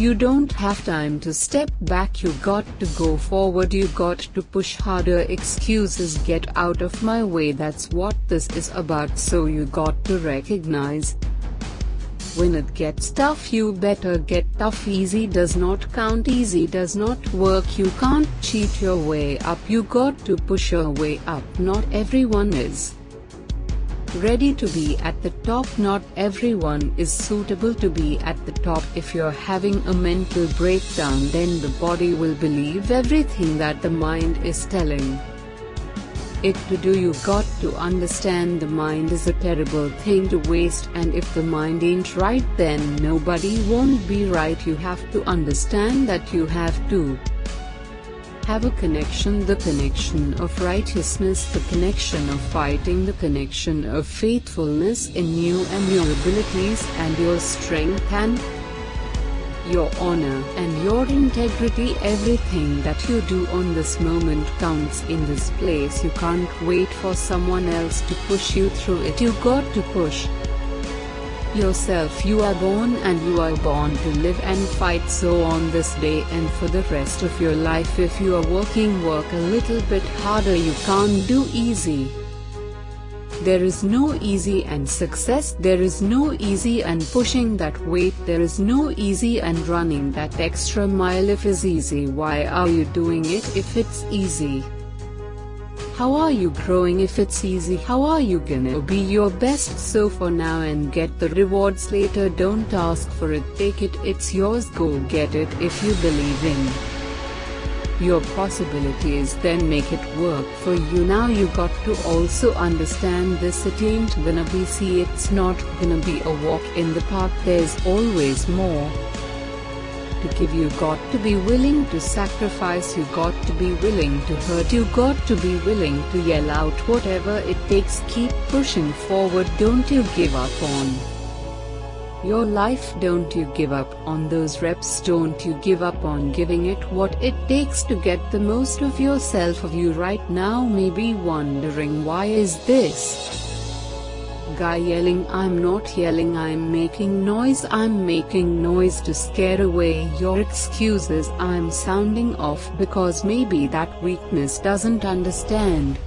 You don't have time to step back, you got to go forward, you got to push harder. Excuses, get out of my way, that's what this is about. So you got to recognize, when it gets tough you better get tough. Easy does not count, easy does not work, you can't cheat your way up, you got to push your way up. Not everyone is ready to be at the top, not everyone is suitable to be at the top. If you're having a mental breakdown, then the body will believe everything that the mind is telling it to do. You got to understand the mind is a terrible thing to waste, and if the mind ain't right, then nobody won't be right. You have to understand that you have to have a connection, the connection of righteousness, the connection of fighting, the connection of faithfulness in you and your abilities and your strength and your honor and your integrity. Everything that you do on this moment counts in this place. You can't wait for someone else to push you through it. You got to push yourself. You are born and you are born to live and fight. So on this day and for the rest of your life, if you are working, work a little bit harder. You can't do easy. There is no easy and success, there is no easy and pushing that weight, there is no easy and running that extra mile. If it's easy, why are you doing it? If it's easy, how are you growing? If it's easy, how are you gonna be your best? So for now and get the rewards later. Don't ask for it, take it, it's yours, go get it. If you believe in your possibilities, then make it work for you. Now you got to also understand this, it ain't gonna be easy, it's not gonna be a walk in the park. There's always more to give. You got to be willing to sacrifice, you got to be willing to hurt, you got to be willing to yell out whatever it takes. Keep pushing forward, don't you give up on your life, don't you give up on those reps, don't you give up on giving it what it takes to get the most of yourself. Of you right now may be wondering, why is this guy yelling? I'm not yelling, I'm making noise. I'm making noise to scare away your excuses. I'm sounding off because maybe that weakness doesn't understand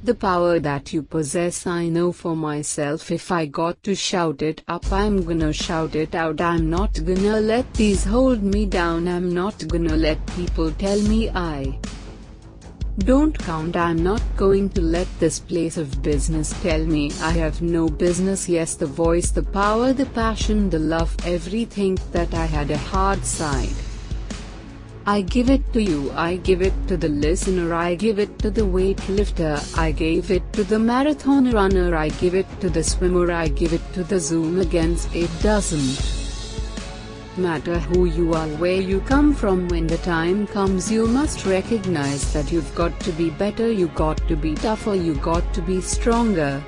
the power that you possess. I know for myself, if I got to shout it up, I'm gonna shout it out. I'm not gonna let these hold me down. I'm not gonna let people tell me I don't count. I'm not going to let this place of business tell me I have no business. Yes, the voice, the power, the passion, the love, everything that I had a hard side, I give it to you, I give it to the listener, I give it to the weightlifter, I gave it to the marathon runner, I give it to the swimmer, I give it to the Zoom against. It doesn't matter who you are, where you come from. When the time comes, you must recognize that you've got to be better, you got to be tougher, you got to be stronger.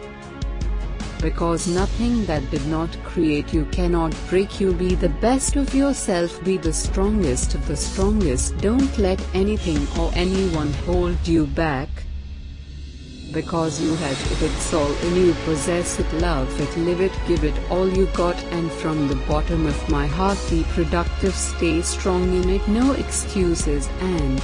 Because nothing that did not create you cannot break you. Be the best of yourself, be the strongest of the strongest. Don't let anything or anyone hold you back, because you have it, it's all in you. Possess it, love it, live it, give it all you got. And from the bottom of my heart, be productive, stay strong in it, no excuses, and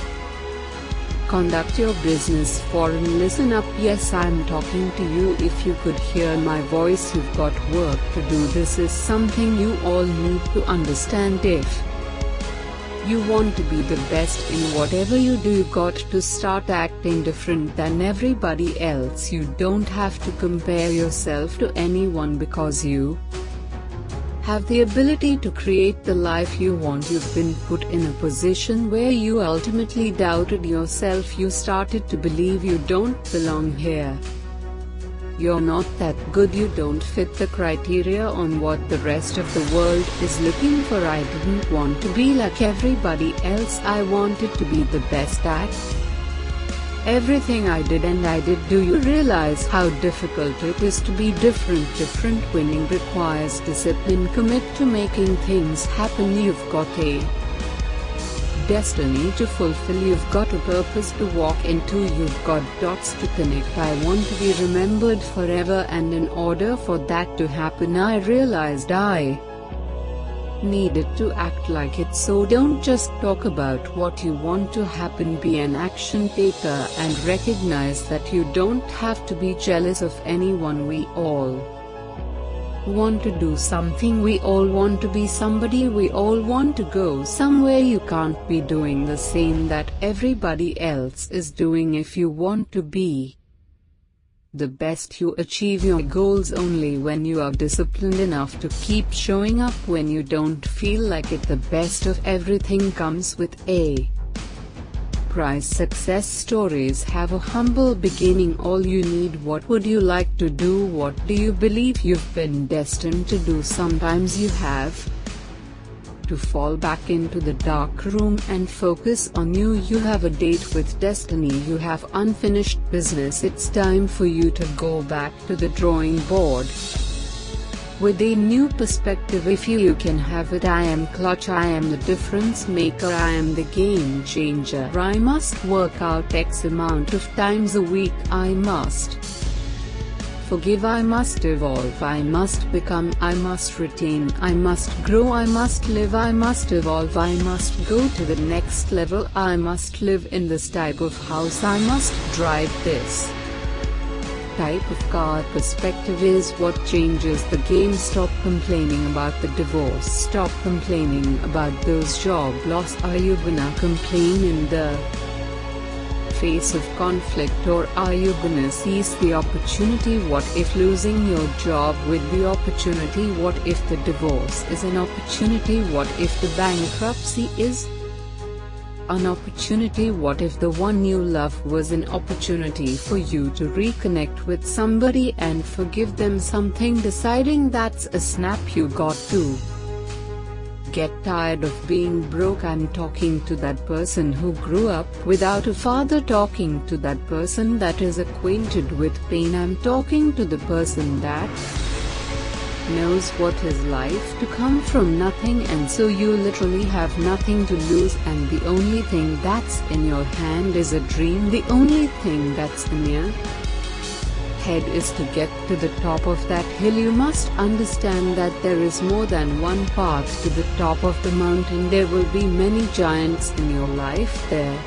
conduct your business foreign. Listen up, yes, I'm talking to you. If you could hear my voice, you've got work to do. This is something you all need to understand. If you want to be the best in whatever you do, you got to start acting different than everybody else. You don't have to compare yourself to anyone, because you have the ability to create the life you want. You've been put in a position where you ultimately doubted yourself. You started to believe you don't belong here. You're not that good, you don't fit the criteria on what the rest of the world is looking for. I didn't want to be like everybody else. I wanted to be the best at everything I did, and I did. Do you realize how difficult it is to be different? Winning requires discipline. Commit to making things happen. You've got a destiny to fulfill, you've got a purpose to walk into, you've got dots to connect. I want to be remembered forever, and in order for that to happen, I realized I needed to act like it. So don't just talk about what you want to happen, be an action taker and recognize that you don't have to be jealous of anyone. We all want to do something, we all want to be somebody, we all want to go somewhere. You can't be doing the same that everybody else is doing if you want to be the best. You achieve your goals only when you are disciplined enough to keep showing up when you don't feel like it. The best of everything comes with a price. Success stories have a humble beginning. All you need: what would you like to do? What do you believe you've been destined to do? Sometimes you have to fall back into the dark room and focus on you. You have a date with destiny. You have unfinished business. It's time for you to go back to the drawing board with a new perspective. If you can have it. I am clutch, I am the difference maker, I am the game changer. I must work out X amount of times a week. I must forgive, I must evolve, I must become, I must retain, I must grow, I must live, I must evolve, I must go to the next level, I must live in this type of house, I must drive this type of car. Perspective is what changes the game. Stop complaining about the divorce. Stop complaining about those job loss. Are you gonna complain in the face of conflict, or are you gonna seize the opportunity? What if losing your job with the opportunity? What if the divorce is an opportunity? What if the bankruptcy is an opportunity? What if the one you love was an opportunity for you to reconnect with somebody and forgive them? Something deciding that's a snap. You got to get tired of being broke. I'm talking to that person who grew up without a father, talking to that person that is acquainted with pain. I'm talking to the person that knows what is life to come from nothing, and so you literally have nothing to lose, and the only thing that's in your hand is a dream. The only thing that's in your head is to get to the top of that hill. You must understand that there is more than one path to the top of the mountain. There will be many giants in your life. There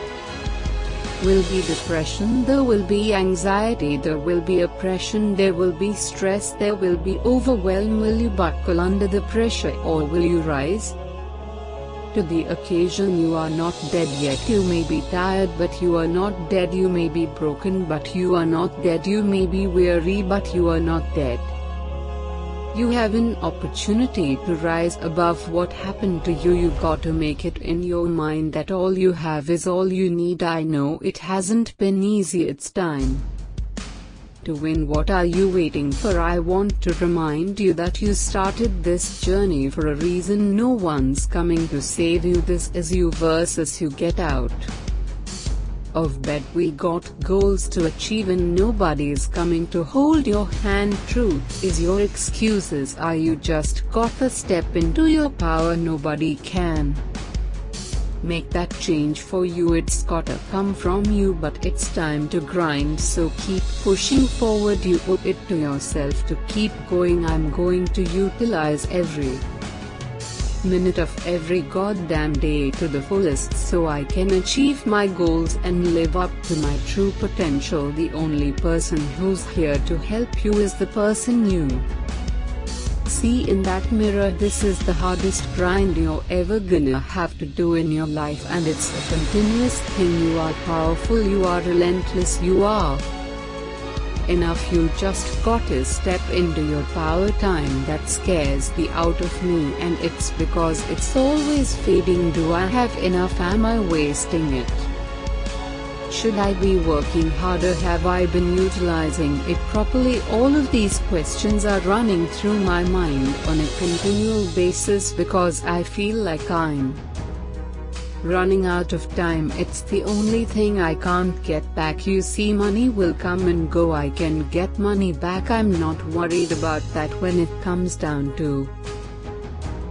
will be depression, there will be anxiety, there will be oppression, there will be stress, there will be overwhelm. Will you buckle under the pressure, or will you rise to the occasion? You are not dead yet. You may be tired, but you are not dead. You may be broken, but you are not dead. You may be weary, but you are not dead. You have an opportunity to rise above what happened to you. You got to make it in your mind that all you have is all you need. I know it hasn't been easy. It's time to win. What are you waiting for? I want to remind you that you started this journey for a reason. No one's coming to save you. This is you versus you. Get out of bed. We got goals to achieve and nobody's coming to hold your hand. Truth is your excuses. Are you just gotta step into your power? Nobody can make that change for you. It's gotta come from you, but it's time to grind. So keep pushing forward. You owe it to yourself to keep going. I'm going to utilize every minute of every goddamn day to the fullest so I can achieve my goals and live up to my true potential. The only person who's here to help you is the person you see in that mirror. This is the hardest grind you're ever gonna have to do in your life, and it's a continuous thing. You are powerful, you are relentless, you are enough. You just gotta step into your power. Time that scares the out of me, and it's because it's always fading. Do I have enough? Am I wasting it? Should I be working harder? Have I been utilizing it properly? All of these questions are running through my mind on a continual basis because I feel like I'm running out of time. It's the only thing I can't get back. You see, money will come and go. I can get money back. I'm not worried about that. When it comes down to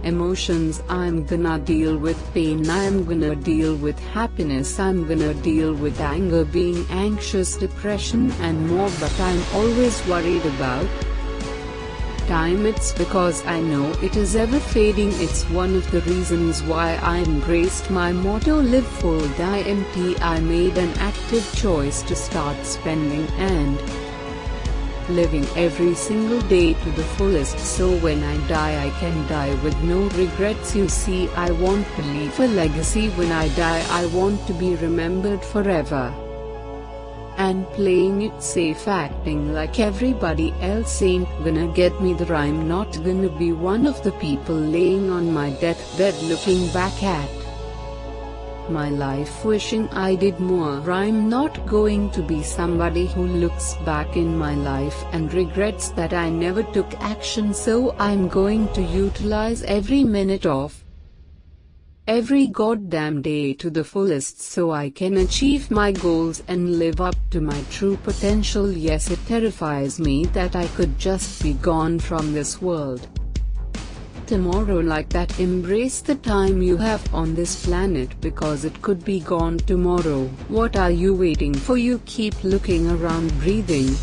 emotions, I'm gonna deal with pain, I'm gonna deal with happiness, I'm gonna deal with anger, being anxious, depression and more. But I'm always worried about time, it's because I know it is ever fading. It's one of the reasons why I embraced my motto, live full, die empty. I made an active choice to start spending and living every single day to the fullest, so when I die I can die with no regrets. You see, I want to leave a legacy. When I die I want to be remembered forever. And playing it safe, acting like everybody else ain't gonna get me there. I'm not gonna be one of the people laying on my deathbed looking back at my life wishing I did more. I'm not going to be somebody who looks back in my life and regrets that I never took action. So I'm going to utilize every minute of every goddamn day to the fullest so I can achieve my goals and live up to my true potential. Yes, it terrifies me that I could just be gone from this world tomorrow like that. Embrace the time you have on this planet, because it could be gone tomorrow. What are you waiting for? You keep looking around, breathing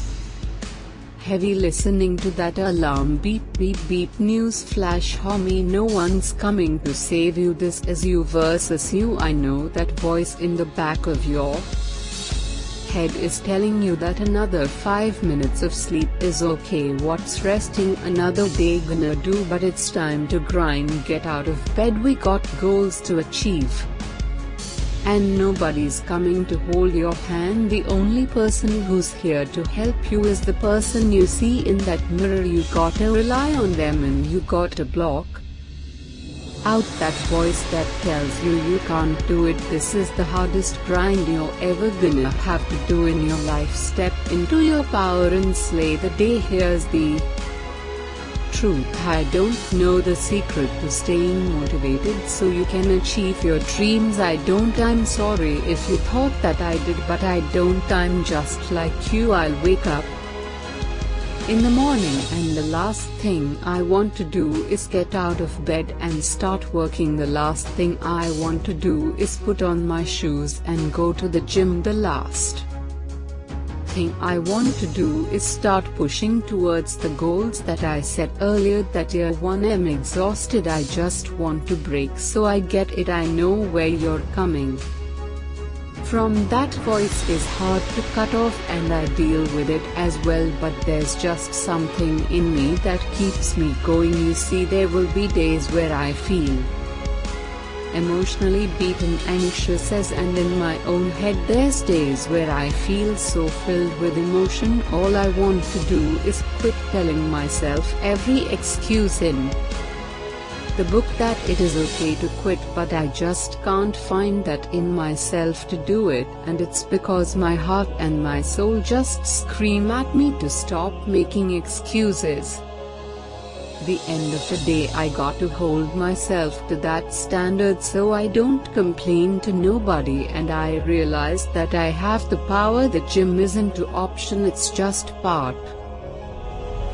heavy, listening to that alarm beep beep beep. News flash, homie, no one's coming to save you. This is you versus you. I know that voice in the back of your head is telling you that another 5 minutes of sleep is okay. What's resting another day gonna do? But it's time to grind, get out of bed. We got goals to achieve, and nobody's coming to hold your hand. The only person who's here to help you is the person you see in that mirror. You gotta rely on them, and you gotta block out that voice that tells you you can't do it. This is the hardest grind you're ever gonna have to do in your life. Step into your power and slay the day. Here's the truth: I don't know the secret to staying motivated so you can achieve your dreams. I don't. I'm sorry if you thought that I did, but I don't. I'm just like you. I'll wake up in the morning and the last thing I want to do is get out of bed and start working. The last thing I want to do is put on my shoes and go to the gym. The last thing I want to do is start pushing towards the goals that I set earlier that year. One, I'm exhausted. I just want to break. So I get it. I know where you're coming from. That voice is hard to cut off, and I deal with it as well, but there's just something in me that keeps me going. You see, there will be days where I feel emotionally beaten, anxious and in my own head. There's days where I feel so filled with emotion, all I want to do is quit, telling myself every excuse in the book that it is okay to quit, but I just can't find that in myself to do it, and it's because my heart and my soul just scream at me to stop making excuses. The end of the day, I got to hold myself to that standard so I don't complain to nobody, and I realized that I have the power. The gym isn't an option, it's just part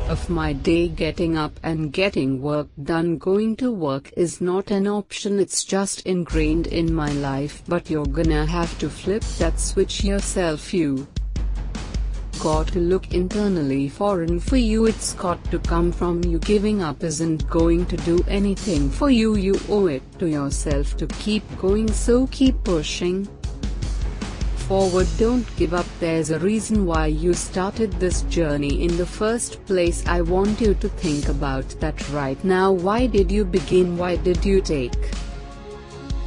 of my day. Getting up and getting work done, going to work is not an option, it's just ingrained in my life. But you're gonna have to flip that switch yourself. You got to look internally for you. It's got to come from you. Giving up isn't going to do anything for you. You owe it to yourself to keep going, so keep pushing forward. Don't give up. There's a reason why you started this journey in the first place. I want you to think about that right now. Why did you begin? Why did you take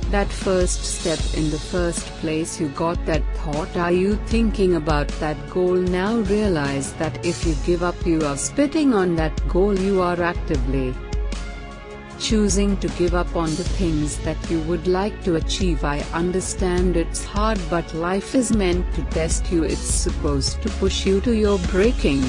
that first step in the first place? You got that thought. Are you thinking about that goal now? Realize that if you give up, you are spitting on that goal. You are actively choosing to give up on the things that you would like to achieve. I understand it's hard, but life is meant to test you. It's supposed to push you to your breaking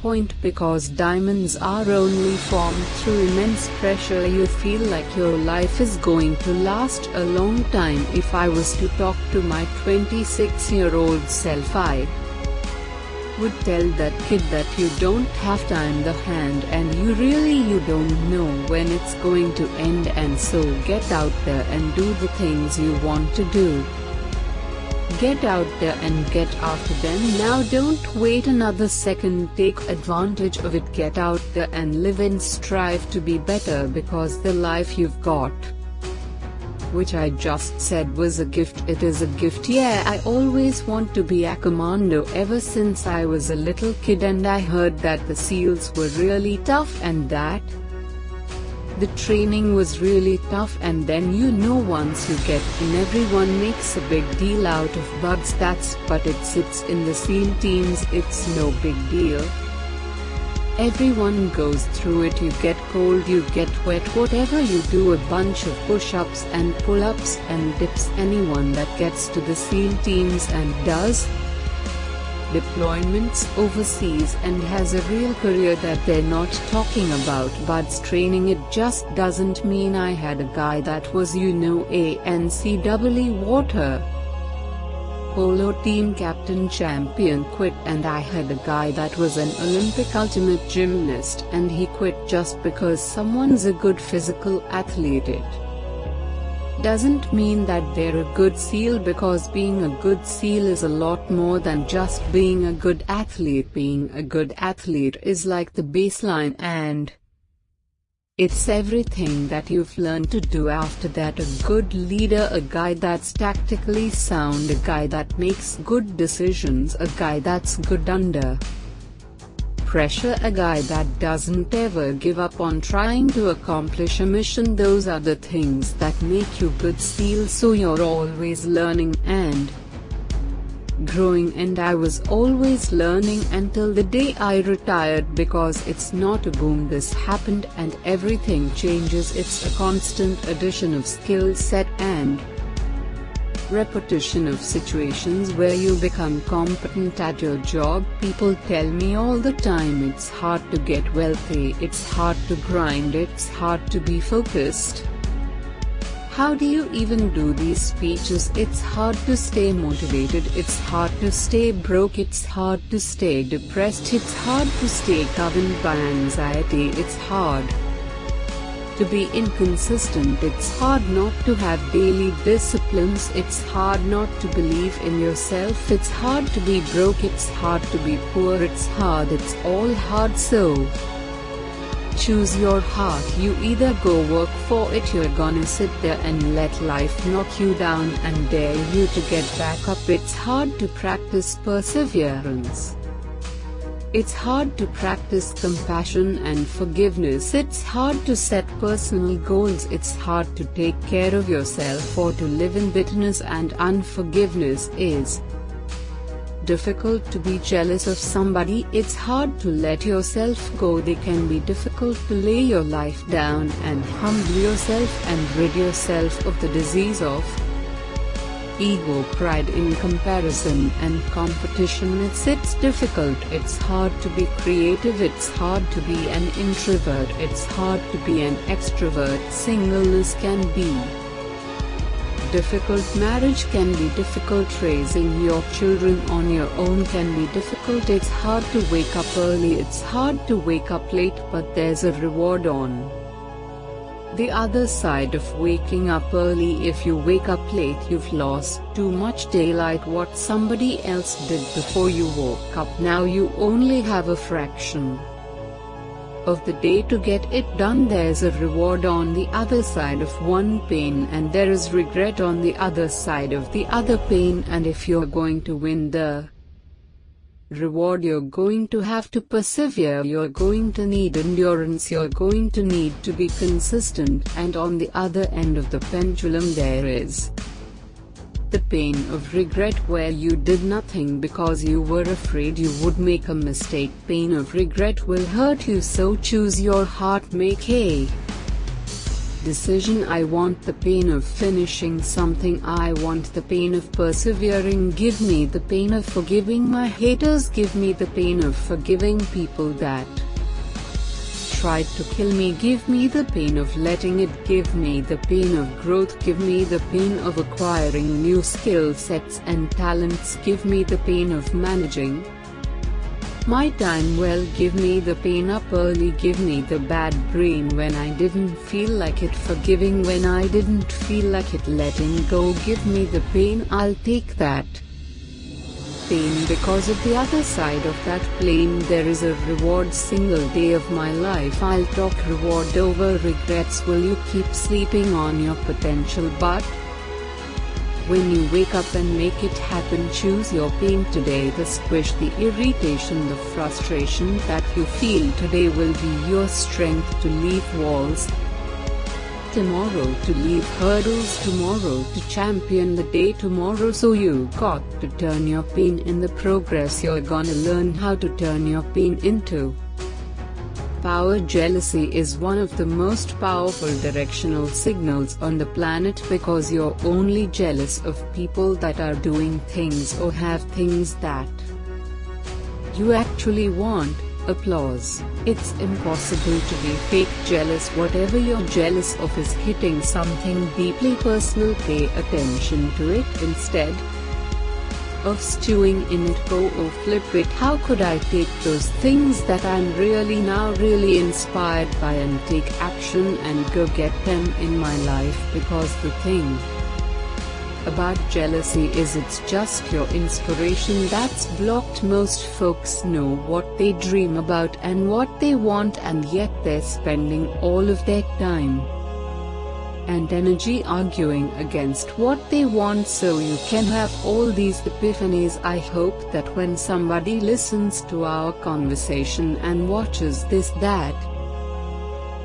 point, because diamonds are only formed through immense pressure. You feel like your life is going to last a long time. If I was to talk to my 26-year-old self, I would tell that kid that you don't have time the hand, and you don't know when it's going to end, and so get out there and do the things you want to do. Get out there and get after them now. Don't wait another second, take advantage of it. Get out there and live and strive to be better, because the life you've got, which I just said was a gift, it is a gift. Yeah, I always want to be a commando ever since I was a little kid, and I heard that the SEALs were really tough and that the training was really tough, and then once you get in, everyone makes a big deal out of bugs. But it sits in the SEAL teams, it's no big deal. Everyone goes through it. You get cold, you get wet, whatever you do, a bunch of push-ups and pull-ups and dips. Anyone that gets to the SEAL teams and does deployments overseas and has a real career that they're not talking about buds training, it just doesn't mean. I had a guy that was a NCAA water polo team captain champion quit, and I had a guy that was an Olympic ultimate gymnast and he quit just because someone's a good physical athlete. It doesn't mean that they're a good SEAL, because being a good SEAL is a lot more than just being a good athlete. Being a good athlete is like the baseline, and it's everything that you've learned to do after that. A good leader, a guy that's tactically sound, a guy that makes good decisions, a guy that's good under pressure, a guy that doesn't ever give up on trying to accomplish a mission. Those are the things that make you good SEAL. So you're always learning and growing, and I was always learning until the day I retired, because it's not a boom, this happened and everything changes. It's a constant addition of skill set and repetition of situations where you become competent at your job. People tell me all the time it's hard to get wealthy, it's hard to grind, it's hard to be focused. How do you even do these speeches? It's hard to stay motivated, it's hard to stay broke, it's hard to stay depressed, it's hard to stay governed by anxiety, it's hard to be inconsistent, it's hard not to have daily disciplines, it's hard not to believe in yourself, it's hard to be broke, it's hard to be poor, it's hard, it's all hard. So choose your heart. You either go work for it, you're gonna sit there and let life knock you down and dare you to get back up. It's hard to practice perseverance. It's hard to practice compassion and forgiveness. It's hard to set personal goals. It's hard to take care of yourself, or to live in bitterness and unforgiveness is difficult. To be jealous of somebody, it's hard to let yourself go. They can be difficult. To lay your life down and humble yourself and rid yourself of the disease of ego, pride in comparison and competition. It's difficult. It's hard to be creative. It's hard to be an introvert. It's hard to be an extrovert. Singleness can be difficult. Marriage can be difficult. Raising your children on your own can be difficult. It's hard to wake up early. It's hard to wake up late, but there's a reward on the other side of waking up early. If you wake up late, you've lost too much daylight. What somebody else did before you woke up, now you only have a fraction of the day to get it done. There's a reward on the other side of one pain, and there is regret on the other side of the other pain. And if you're going to win the reward, you're going to have to persevere, you're going to need endurance, you're going to need to be consistent. And on the other end of the pendulum there is the pain of regret, where you did nothing because you were afraid you would make a mistake. Pain of regret will hurt you, so choose your heart. Make a decision. I want the pain of finishing something. I want the pain of persevering. Give me the pain of forgiving my haters. Give me the pain of forgiving people that tried to kill me. Give me the pain of letting it. Give me the pain of growth. Give me the pain of acquiring new skill sets and talents. Give me the pain of managing my time well. Give me the pain up early. Give me the bad brain when I didn't feel like it. Forgiving when I didn't feel like it. Letting go. Give me the pain. I'll take that. pain, because of the other side of that plane there is a reward. Single day of my life I'll talk reward over regrets. Will you keep sleeping on your potential? But when you wake up and make it happen, choose your pain today. The squish, the irritation, the frustration that you feel today will be your strength to leave walls tomorrow, to leave hurdles tomorrow, to champion the day tomorrow. So you got to turn your pain in the progress. You're gonna learn how to turn your pain into power. Jealousy is one of the most powerful directional signals on the planet, because you're only jealous of people that are doing things or have things that you actually want. Applause. It's impossible to be fake jealous. Whatever you're jealous of is hitting something deeply personal. Pay attention to it instead of stewing in it. Go or flip it. How could I take those things that I'm really inspired by and take action and go get them in my life? Because the thing about jealousy is it's just your inspiration that's blocked. Most folks know what they dream about and what they want, and yet they're spending all of their time and energy arguing against what they want so you can have all these epiphanies. I hope that when somebody listens to our conversation and watches this, that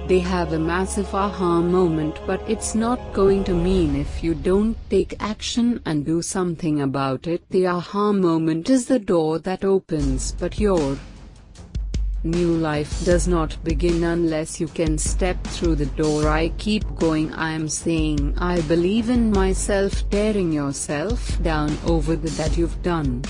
they have a massive aha moment. But it's not going to mean if you don't take action and do something about it. The aha moment is the door that opens, but your new life does not begin unless you can step through the door. I keep going. I am saying I believe in myself. Tearing yourself down over that you've done,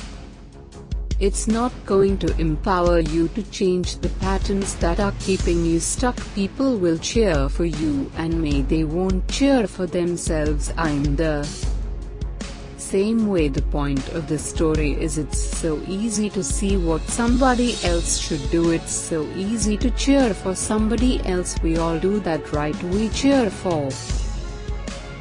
it's not going to empower you to change the patterns that are keeping you stuck. People will cheer for you, and maybe they won't cheer for themselves. I'm the same way. The point of the story is it's so easy to see what somebody else should do. It's so easy to cheer for somebody else. We all do that, right? We cheer for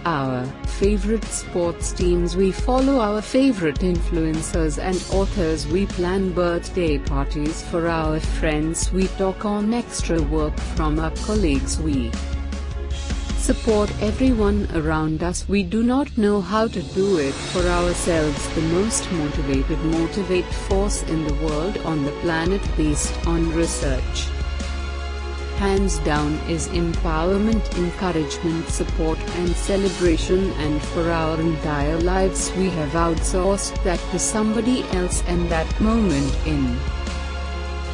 our favorite sports teams, we follow our favorite influencers and authors, we plan birthday parties for our friends, we talk on extra work from our colleagues, we support everyone around us. We do not know how to do it for ourselves. The most motivate force in the world, on the planet, based on research, hands down, is empowerment, encouragement, support and celebration. And for our entire lives we have outsourced that to somebody else, and that moment in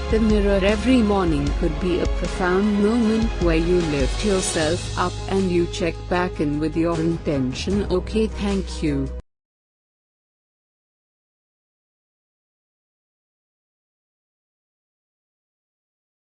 the mirror every morning could be a profound moment where you lift yourself up and you check back in with your intention. Okay, thank you.